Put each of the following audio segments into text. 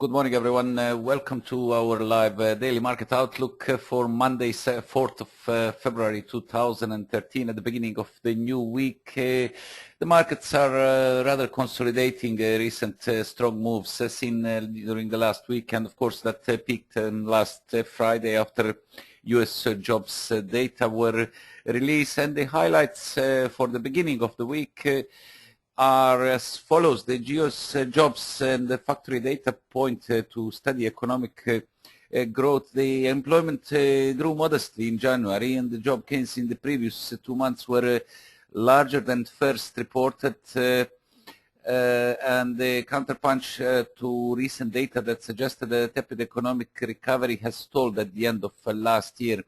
Good morning, everyone. Welcome to our live daily market outlook for Monday, 4th of February 2013, at the beginning of the new week. The markets are rather consolidating recent strong moves seen during the last week, and of course that peaked last Friday after U.S. jobs data were released. And the highlights for the beginning of the week are as follows. The US jobs and the factory data point to steady economic growth. The employment grew modestly in January, and the job gains in the previous 2 months were larger than first reported, and the counterpunch to recent data that suggested a tepid economic recovery has stalled at the end of last year.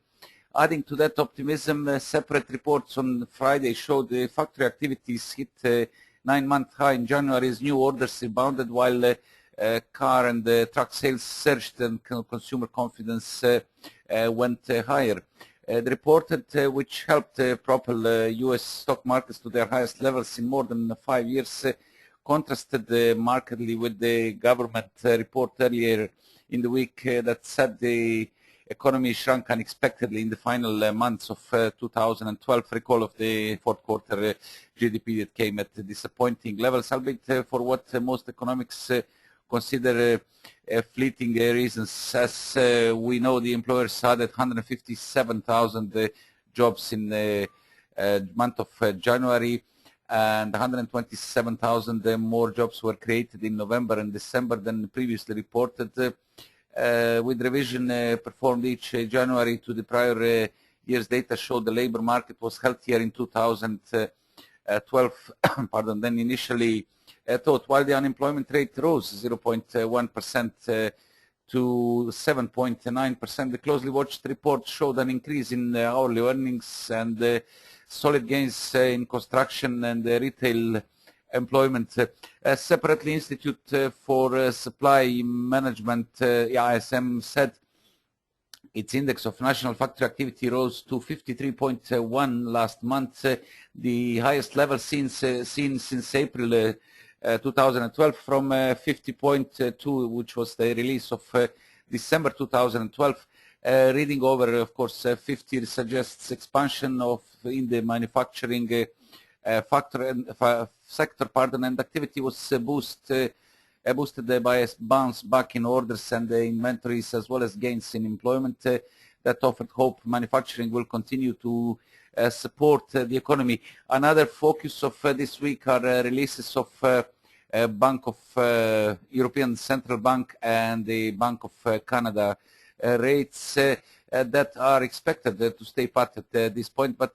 Adding to that optimism, separate reports on Friday showed the factory activities hit 9-month high in January as new orders rebounded, while car and truck sales surged and consumer confidence went higher. The report, which helped propel U.S. stock markets to their highest levels in more than 5 years, contrasted markedly with the government report earlier in the week that said the economy shrunk unexpectedly in the final months of 2012. Recall of the fourth quarter GDP that came at disappointing levels, albeit for what most economics consider fleeting reasons. As we know, the employers added 157,000 jobs in the month of January, and 127,000 more jobs were created in November and December than previously reported. With revision performed each January to the prior year's data showed the labor market was healthier in 2012 than initially thought, while the unemployment rate rose 0.1% to 7.9%. The closely watched report showed an increase in hourly earnings and solid gains in construction and retail employment. Separately, Institute for Supply Management, ISM, said its index of national factory activity rose to 53.1 last month, the highest level seen since April 2012, from 50.2, which was the release of December 2012. Reading over, of course, 50 suggests expansion in the manufacturing sector, and activity was boosted by a bounce back in orders and inventories, as well as gains in employment that offered hope manufacturing will continue to support the economy. Another focus of this week are releases of European Central Bank and the Bank of Canada rates that are expected to stay pat at this point, but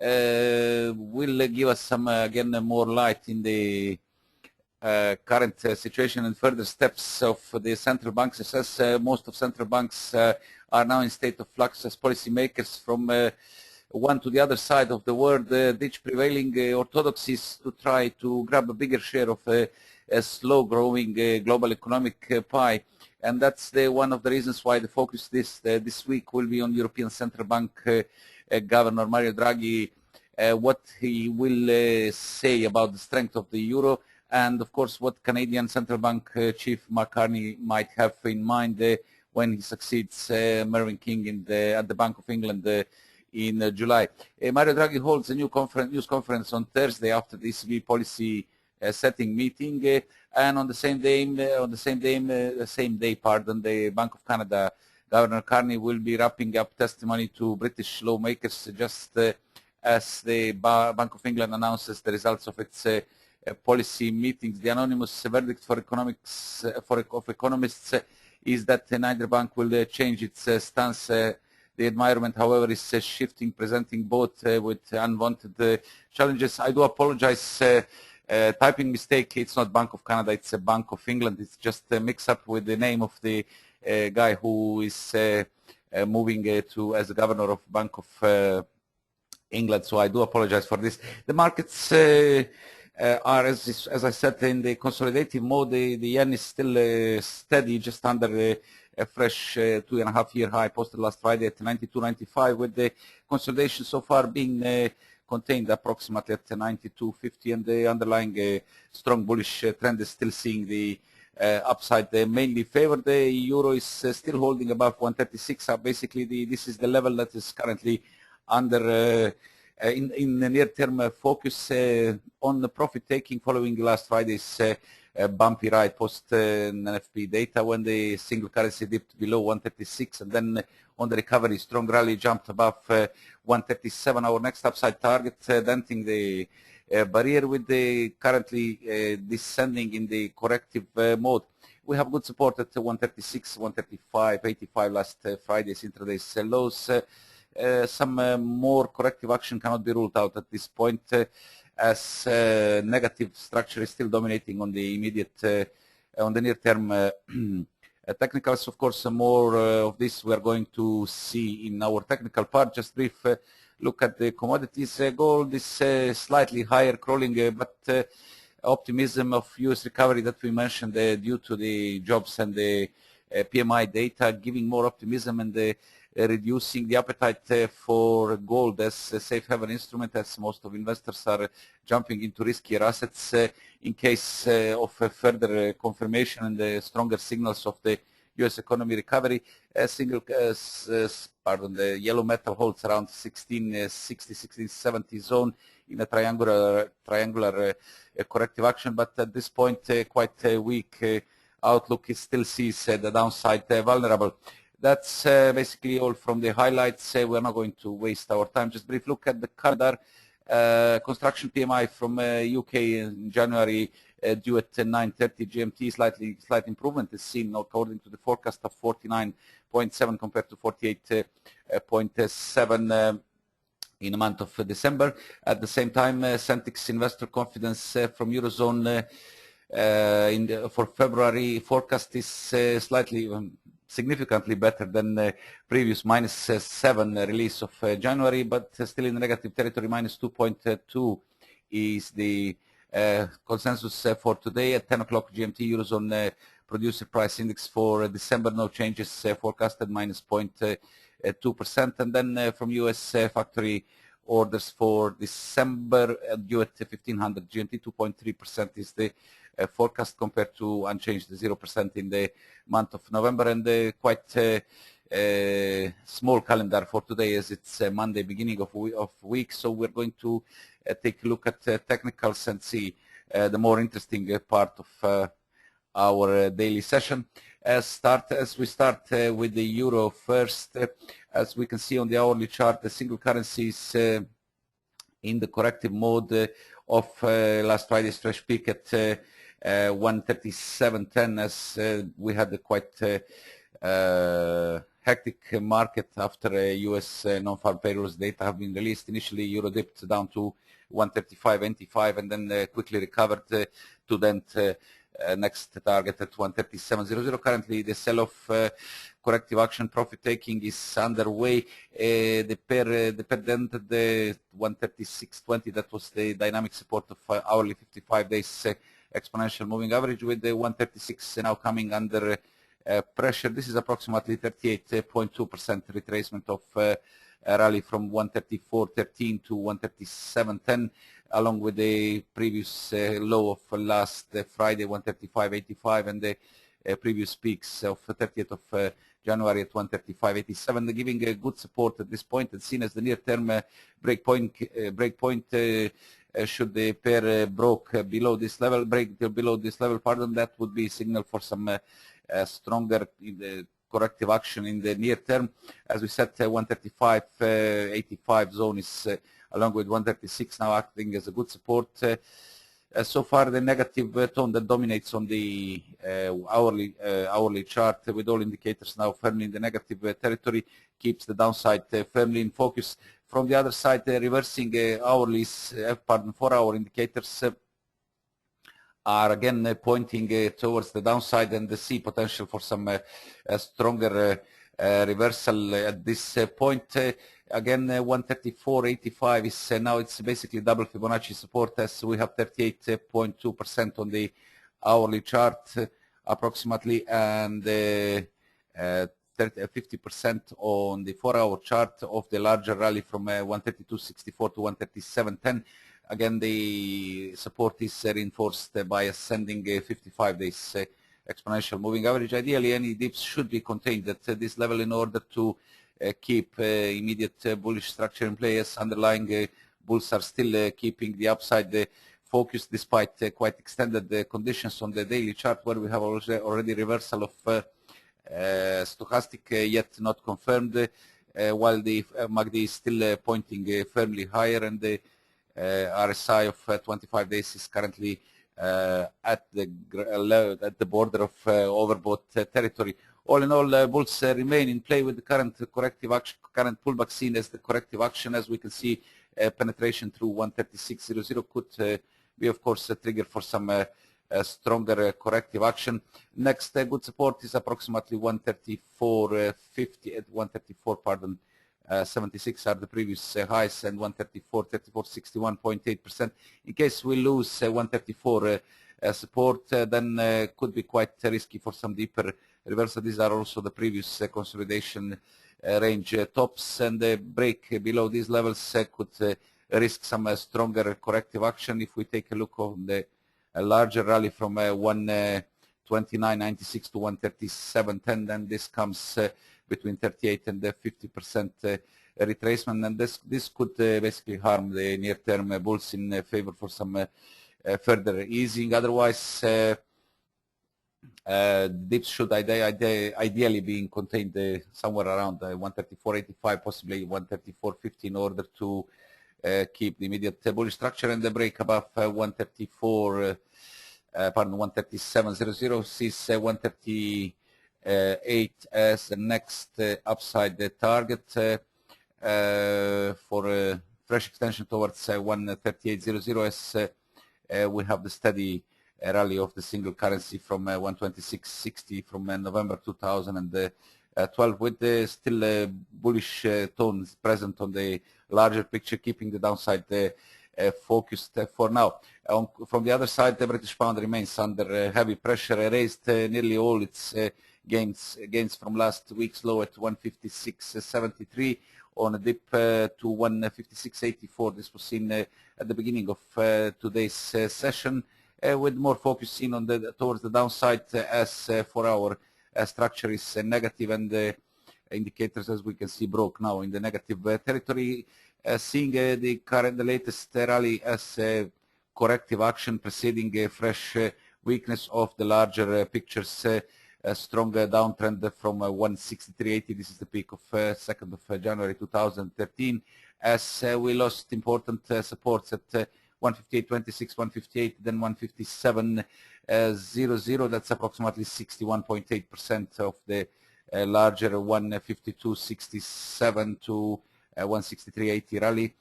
will give us some, again, more light in the current situation and further steps of the central banks. As most of central banks are now in state of flux as policymakers from one to the other side of the world ditch prevailing orthodoxies to try to grab a bigger share of a slow-growing global economic pie. And that's one of the reasons why the focus this week will be on European Central Bank Governor Mario Draghi, what he will say about the strength of the euro, and of course what Canadian Central Bank Chief Mark Carney might have in mind when he succeeds Mervyn King at the Bank of England in July. Mario Draghi holds a news conference on Thursday after the ECB policy setting meeting, and on the same day, the Bank of Canada Governor Carney will be wrapping up testimony to British lawmakers just as the Bank of England announces the results of its policy meetings. The anonymous verdict for economists is that neither bank will change its stance. The environment, however, is shifting, presenting both with unwanted challenges. I do apologize. Typing mistake. It's not Bank of Canada. It's a Bank of England. It's just a mix-up with the name of the guy who is moving as the governor of Bank of England. So I do apologize for this. The markets are, as I said, in the consolidative mode. The yen is still steady, just under a fresh 2.5-year high posted last Friday at 92.95, with the consolidation so far being contained approximately at 92.50, and the underlying strong bullish trend is still seeing the upside mainly favored. The euro is still holding above 136. Basically, this is the level that is currently under in the near-term focus on the profit taking following last Friday's bumpy ride post NFP data when the single currency dipped below 136, and then on the recovery strong rally jumped above 137. Our next upside target denting the barrier with the currently descending in the corrective mode. We have good support at 136, 135, 85 last Friday's intraday lows. Some more corrective action cannot be ruled out at this point as negative structure is still dominating on the immediate, on the near-term technicals. Of course, more of this we are going to see in our technical part. Just brief look at the commodities. Gold is slightly higher, crawling, but optimism of U.S. recovery that we mentioned due to the jobs and the PMI data giving more optimism and reducing the appetite for gold as a safe haven instrument, as most of investors are jumping into riskier assets in case of further confirmation and stronger signals of the U.S. economy recovery. The yellow metal holds around 1660, 1670 zone in a triangular corrective action, but at this point quite a weak outlook. It still sees the downside vulnerable. That's basically all from the highlights. We're not going to waste our time. Just a brief look at the calendar. Construction PMI from UK in January due at 9:30 GMT. Slight improvement is seen according to the forecast of 49.7 compared to 48.7 in the month of December. At the same time, Centix investor confidence from Eurozone for February forecast is slightly significantly better than the previous -7 release of January, but still in negative territory. -2.2 is the consensus for today at 10 o'clock GMT. Eurozone producer price index for December, no changes, forecasted -0.2%. And then from US factory orders for December due at 1500 GMT, 2.3% is the forecast compared to unchanged 0% in the month of November, and quite small calendar for today as it's Monday, beginning of week. So we're going to take a look at technicals and see the more interesting part of our daily session. As we start with the euro first, as we can see on the hourly chart, the single currencies in the corrective mode of last Friday's fresh peak at 137.10, as we had a quite hectic market after U.S. non-farm payrolls data have been released. Initially, euro dipped down to 135.85 and then quickly recovered to then next target at 137.00. Currently, the sell-off corrective action profit taking is underway. The pair dented the 136.20. That was the dynamic support of hourly 55 days exponential moving average, with the 136 now coming under pressure. This is approximately 38.2% retracement of a rally from 134.13 to 137.10, along with the previous low of last Friday, 135.85, and the previous peaks of 30th of January at 135.87, giving a good support at this point, and seen as the near-term breakpoint. Should the pair break below this level, that would be a signal for some stronger corrective action in the near term. As we said, 135.85 zone is along with 136 now acting as a good support. So far, the negative tone that dominates on the hourly chart, with all indicators now firmly in the negative territory, keeps the downside firmly in focus. From the other side, reversing hourlies, 4-hour indicators are again pointing towards the downside, and see potential for some stronger reversal at this point. Again, 134.85 is now, it's basically double Fibonacci support, as we have 38.2% on the hourly chart approximately, and 50% on the 4-hour chart of the larger rally from 132.64 to 137.10. Again, the support is reinforced by ascending 55 days exponential moving average. Ideally, any dips should be contained at this level in order to keep immediate bullish structure in place. Underlying bulls are still keeping the upside focus despite quite extended conditions on the daily chart, where we have already reversal of stochastic yet not confirmed, while the MACD is still pointing firmly higher, and the RSI of 25 days is currently at the border of overbought territory. All in all, bulls remain in play with the current corrective action, current pullback seen as the corrective action. As we can see, penetration through 136.00 could be, of course, a trigger for some stronger corrective action. Next good support is approximately 134.50 at 134, pardon, 76 are the previous highs, and 134, 34, 61.8%. In case we lose 134 support, then could be quite risky for some deeper reversal. These are also the previous consolidation range tops, and the break below these levels could risk some stronger corrective action. If we take a look on the larger rally from 129.96 to 137.10, then this comes between 38 and 50% retracement, and this could basically harm the near-term bulls in favor for some further easing. Otherwise, dips should ideally be contained somewhere around 134.85, possibly 134.50, in order to keep the immediate bullish structure, and the break above 137.00 sees 138 as the next upside target for a fresh extension towards 138.00, as we have the steady rally of the single currency from 126.60 from November 2012, with the still bullish tones present on the larger picture, keeping the downside focused for now. From the other side, the British pound remains under heavy pressure, raised nearly all its gains from last week's low at 156.73 on a dip to 156.84. This was seen at the beginning of today's session, with more focus seen on towards the downside, as for our structure is negative, and the indicators, as we can see, broke now in the negative territory, seeing the latest rally as corrective action preceding a fresh weakness of the larger pictures. A strong downtrend from 163.80. This is the peak of 2nd of January 2013, as we lost important supports at 158.26, 158, then 157.00. That's approximately 61.8% of the larger 152.67 to 163.80 rally.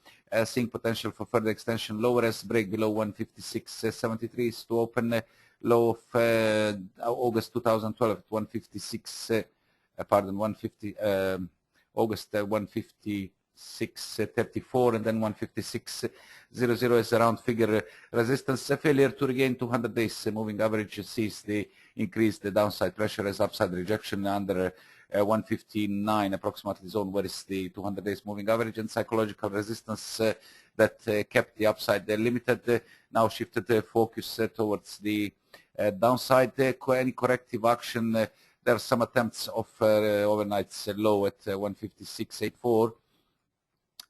Seeing potential for further extension lower, as break below 156.73 is to open low of August 2012 at 156, August 156.34, and then 156.00 is a round figure resistance. A failure to regain 200 days moving average sees the increased downside pressure, as upside rejection under 159 approximately zone, where is the 200 days moving average, and psychological resistance that kept the upside limited now shifted focus towards the downside. Any corrective action, there are some attempts of overnight's low at 156.84.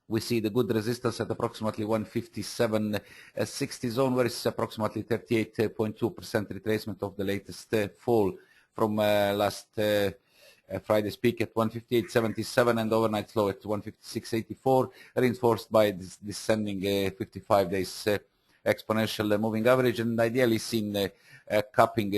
We see the good resistance at approximately 157.60 zone, where it's approximately 38.2% retracement of the latest fall from last Friday's peak at 158.77 and overnight low at 156.84, reinforced by this descending 55 days exponential moving average, and ideally seen capping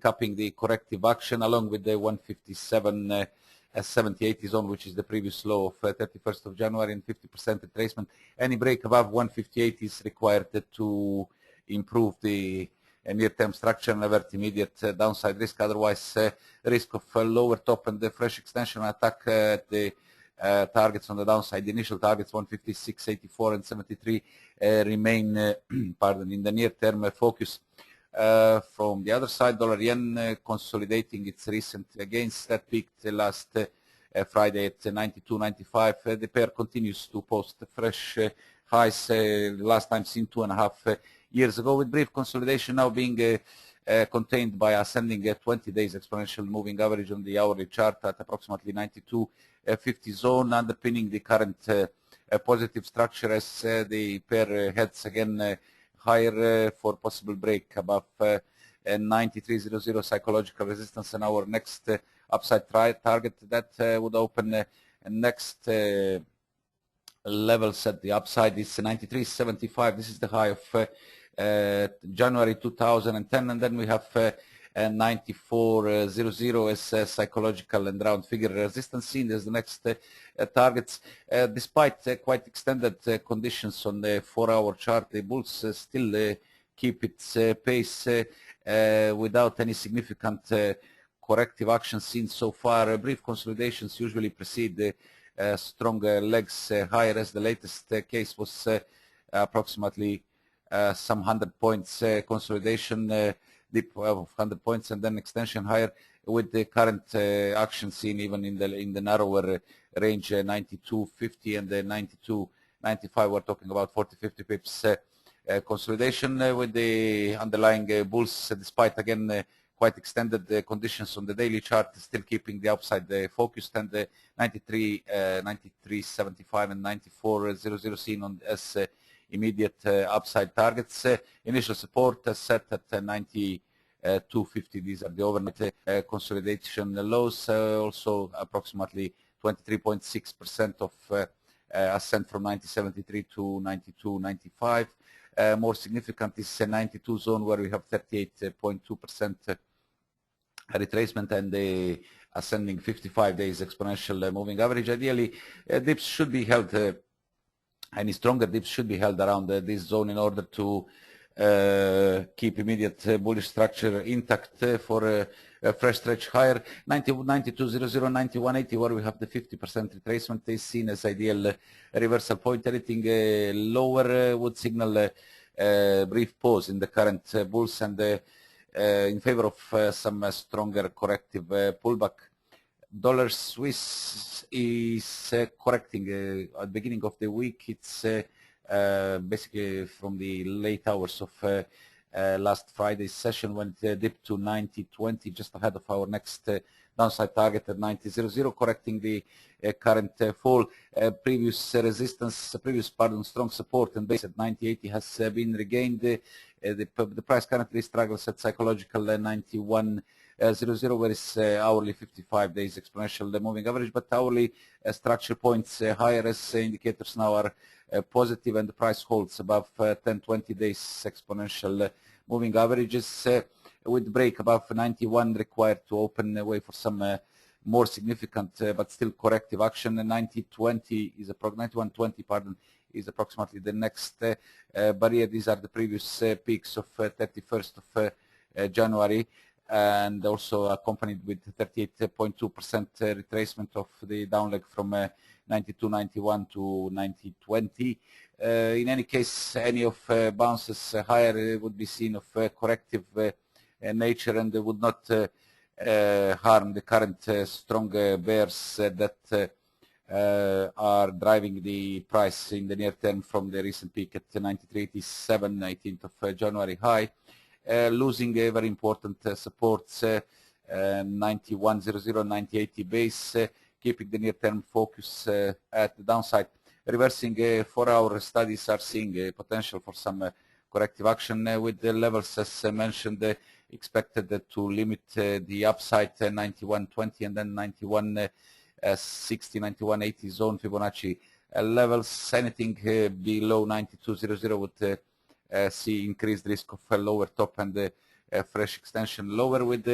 capping the corrective action along with the 157.70 zone, which is the previous low of 31st of January, and 50% retracement. Any break above 158 is required to improve the near-term structure and avert immediate downside risk. Otherwise, risk of lower top and the fresh extension attack at the targets on the downside. The initial targets 156.84 and 73 remain in the near-term focus. From the other side, dollar yen consolidating its recent gains that peaked last Friday at 92.95. The pair continues to post fresh highs, last time seen 2.5 years ago, with brief consolidation now being contained by ascending 20 days exponential moving average on the hourly chart at approximately 92.50 zone, underpinning the current positive structure as the pair heads again higher for possible break above 93.00 psychological resistance, and our next upside target that would open next levels at the upside is 93.75. This is the high of January 2010, and then we have 94.00 as psychological and round figure resistance seen as the next targets. Despite quite extended conditions on the 4-hour chart, the bulls still keep its pace without any significant corrective action seen so far. Brief consolidations usually precede stronger legs higher, as the latest case was approximately some 100 points consolidation, dip of 100 points, and then extension higher, with the current action seen even in the narrower range 92.50 and 92.95. We're talking about 40-50 pips consolidation with the underlying bulls, despite again quite extended conditions on the daily chart, still keeping the upside focused, and 93.75 and 94.00 seen on as immediate upside targets. Initial support set at 92.50. These are the overnight consolidation lows. Also approximately 23.6% of ascent from 90.73 to 92.95. More significant is 92 zone, where we have 38.2% retracement and the ascending 55 days exponential moving average. Ideally, dips should be held, any stronger dips should be held around this zone in order to keep immediate bullish structure intact for a fresh stretch higher. 92.00, 91.80, where we have the 50% retracement, is seen as ideal reversal point. Anything lower would signal a brief pause in the current bulls and in favor of some stronger corrective pullback. Dollar Swiss is correcting at the beginning of the week. It's basically from the late hours of last Friday's session, when it dipped to 90.20, just ahead of our next downside target at 90.00, correcting the current fall. Previous strong support and base at 90.80 has been regained. The price currently struggles at psychological 91.00, where is hourly 55 days exponential moving average, but hourly structure points higher, as indicators now are positive, and the price holds above 10-20 days exponential moving averages, with break above 91 required to open a way for some more significant but still corrective action. 91.20 is approximately the next barrier. These are the previous peaks of 31st of January, and also accompanied with 38.2% retracement of the down leg from 92.91 to 90.20. In any case, any of bounces higher would be seen of corrective nature, and they would not harm the current strong bears that are driving the price in the near term from the recent peak at 93.87, 18th of January high. Losing very important supports, 91.00, 90.80 base, keeping the near-term focus at the downside. Reversing 4-hour studies are seeing potential for some corrective action, with the levels, as mentioned, expected to limit the upside 91.20 and then 91.60, 91.80 zone Fibonacci levels. Anything below 92.00 would see increased risk of a lower top and fresh extension lower, with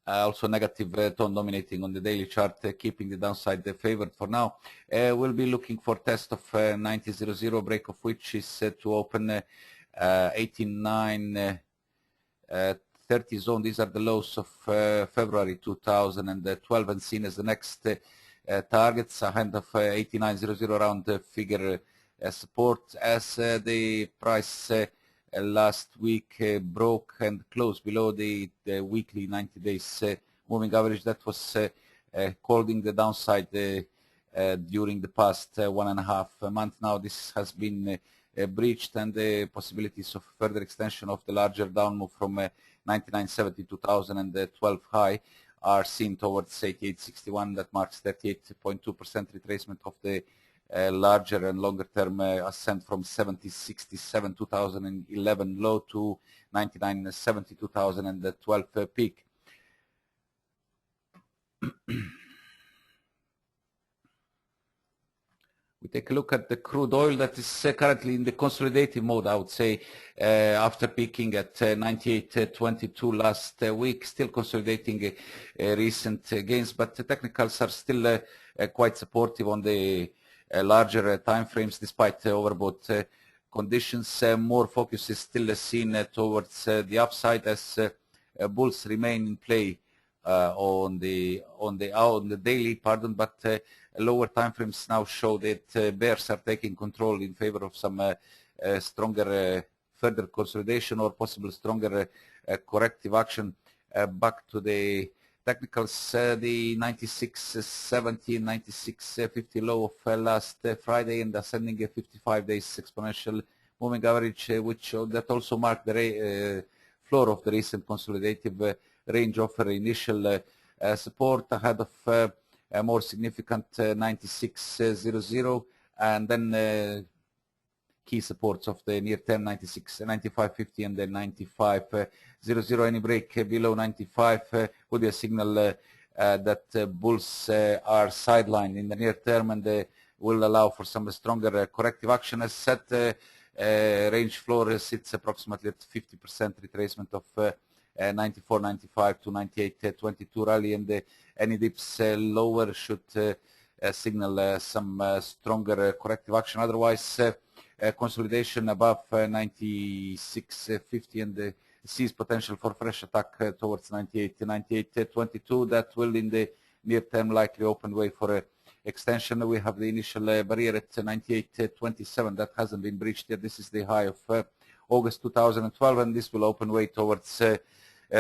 also negative tone dominating on the daily chart, keeping the downside favored for now. We'll be looking for test of 90.00, break of which is to open 18.930 zone. These are the lows of February 2012, and seen as the next targets ahead of 89.00 round figure support, as the price last week broke and closed below the weekly 90 days moving average. That was holding the downside during the past 1.5 months. Now this has been breached, and the possibilities of further extension of the larger down move from 99.70 2012 high are seen towards 88.61. That marks 38.2% retracement of the larger and longer term ascent from 70.67 2011 low to 99.70 2012 peak. We take a look at the crude oil that is currently in the consolidating mode, I would say, after peaking at 98.22 last week, still consolidating recent gains, but the technicals are still quite supportive on the larger time frames despite overbought conditions. More focus is still seen towards the upside as bulls remain in play on the daily, but lower time frames now show that bears are taking control in favor of some stronger further consolidation or possible stronger corrective action. Back to the technicals, the 96.70, 96.50 low of last Friday and ascending a 55 days exponential moving average, which that also marked the floor of the recent consolidative range offer initial support ahead of a more significant 96.00, and then key supports of the near term 95.50 and then 95.00. Any break below 95 would be a signal that bulls are sidelined in the near term, and will allow for some stronger corrective action. As said, range floor sits approximately at 50% retracement of 94.95 to 98.22 rally, and any dips lower should signal some stronger corrective action. Otherwise, consolidation above 96.50 and sees potential for fresh attack towards 98 to 98.22. That will in the near term likely open way for extension. We have the initial barrier at 98.27 that hasn't been breached yet. This is the high of August 2012, and this will open way towards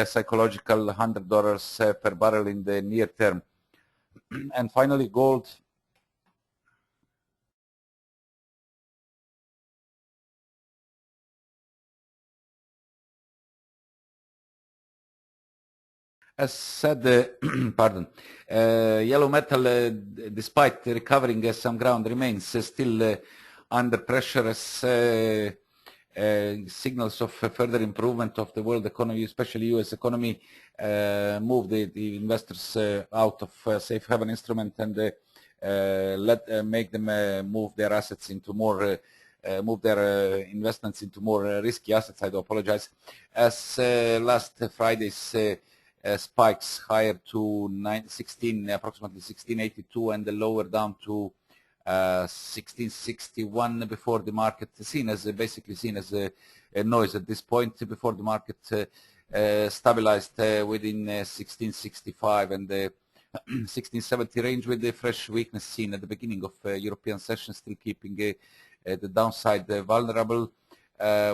psychological $100 per barrel in the near term. And finally, gold. As said, pardon, yellow metal, despite recovering some ground, remains still under pressure as signals of further improvement of the world economy, especially U.S. economy, move the investors out of safe haven instrument and make them move their assets into more, move their investments into more risky assets. I do apologize. As last Friday's spikes higher to approximately 1682, and the lower down to 1661 before the market, basically seen as a noise at this point, before the market stabilized within 1665 and the 1670 range, with the fresh weakness seen at the beginning of European session, still keeping the downside vulnerable,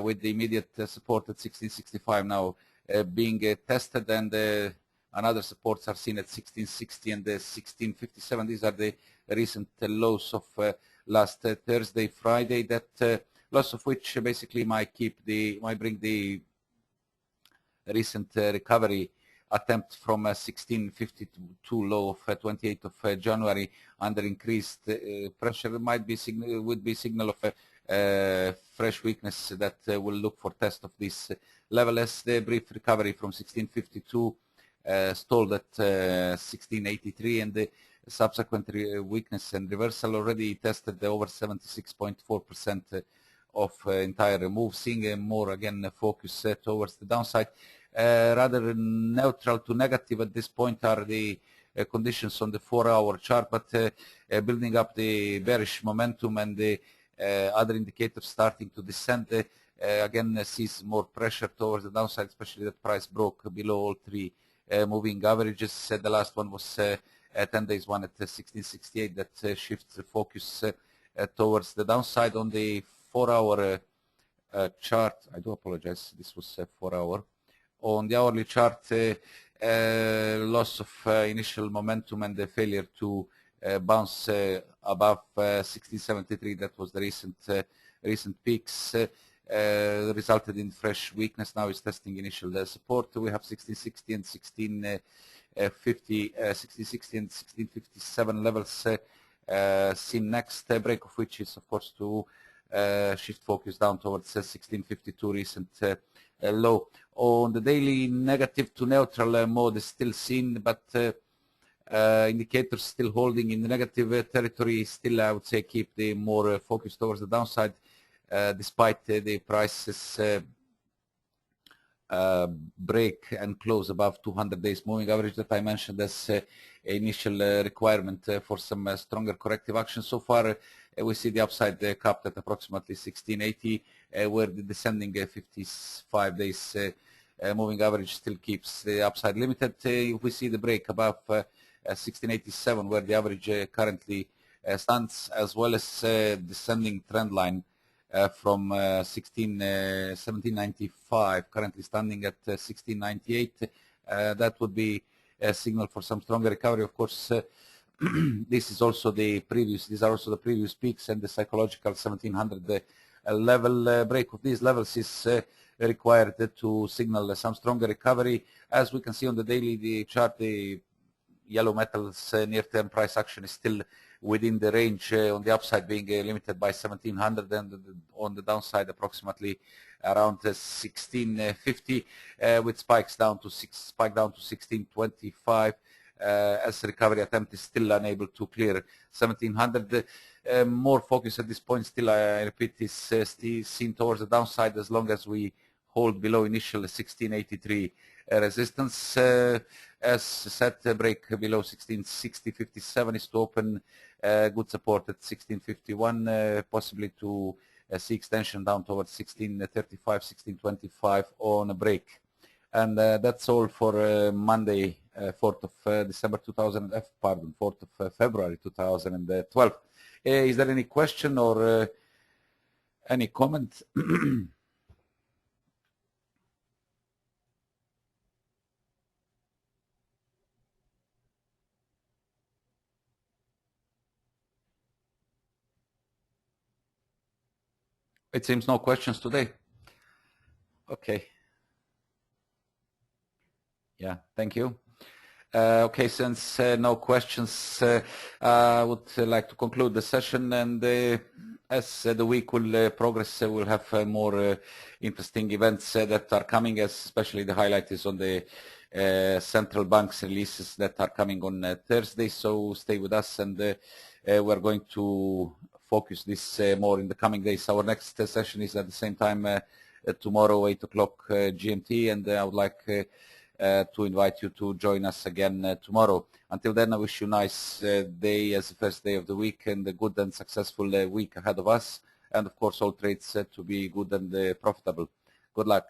with the immediate support at 1665 now being tested, and another supports are seen at 1660 and 1657. These are the recent lows of last Thursday, Friday, that loss of which basically might bring the recent recovery attempt from 1652 low of 28th of January under increased pressure would be signal of fresh weakness that will look for test of this level, as the brief recovery from 1652 stalled at 1683, and the subsequent weakness and reversal already tested over 76.4% of entire move, seeing a more again focus towards the downside. Rather neutral to negative at this point are the conditions on the 4-hour chart, but building up the bearish momentum and the other indicators starting to descend, again sees more pressure towards the downside, especially that price broke below all three moving averages. The last one was 10 days one at 1668, that shifts the focus towards the downside. On the 4-hour chart, I do apologize, this was 4-hour. On the hourly chart, loss of initial momentum and the failure to bounce above 1673. That was the recent peaks. Resulted in fresh weakness. Now it's testing initial support. We have 1660 and 1660 and 1657 levels seen next. Break of which is, of course, to shift focus down towards 1652 recent low. On the daily, negative to neutral mode is still seen, but indicators still holding in the negative territory. Still, I would say, keep the more focus towards the downside, despite the prices break and close above 200 days moving average that I mentioned as initial requirement for some stronger corrective action. So far, we see the upside capped at approximately 1680, where the descending 55 days moving average still keeps the upside limited. If we see the break above 1687, where the average currently stands, as well as descending trend line from 1795, currently standing at 1698, that would be a signal for some stronger recovery. Of course, this is also the previous. These are also the previous peaks, and the psychological 1700 level. Break of these levels is required to signal some stronger recovery. As we can see on the daily chart, the yellow metals near-term price action is still within the range, on the upside being limited by 1700, and on the downside approximately around 1650, with spikes down to 1625. As the recovery attempt is still unable to clear 1700. More focus at this point still, I repeat, is still seen towards the downside as long as we hold below initial 1683 resistance. As set, break below 1660.57 is to open good support at 1651, possibly to see extension down towards 1635, 1625 on a break. And that's all for Monday, 4th of December 4th of February 2012. Is there any question or any comment? It seems no questions today. Okay. Yeah, thank you. Okay, since no questions, I would like to conclude the session, and as the week will progress, we'll have more interesting events that are coming, especially the highlight is on the central banks releases that are coming on Thursday, so stay with us, and we're going to focus this more in the coming days. Our next session is at the same time tomorrow, 8 o'clock GMT, and I would like to invite you to join us again tomorrow. Until then, I wish you a nice day as the first day of the week, and a good and successful week ahead of us, and of course all trades to be good and profitable. Good luck.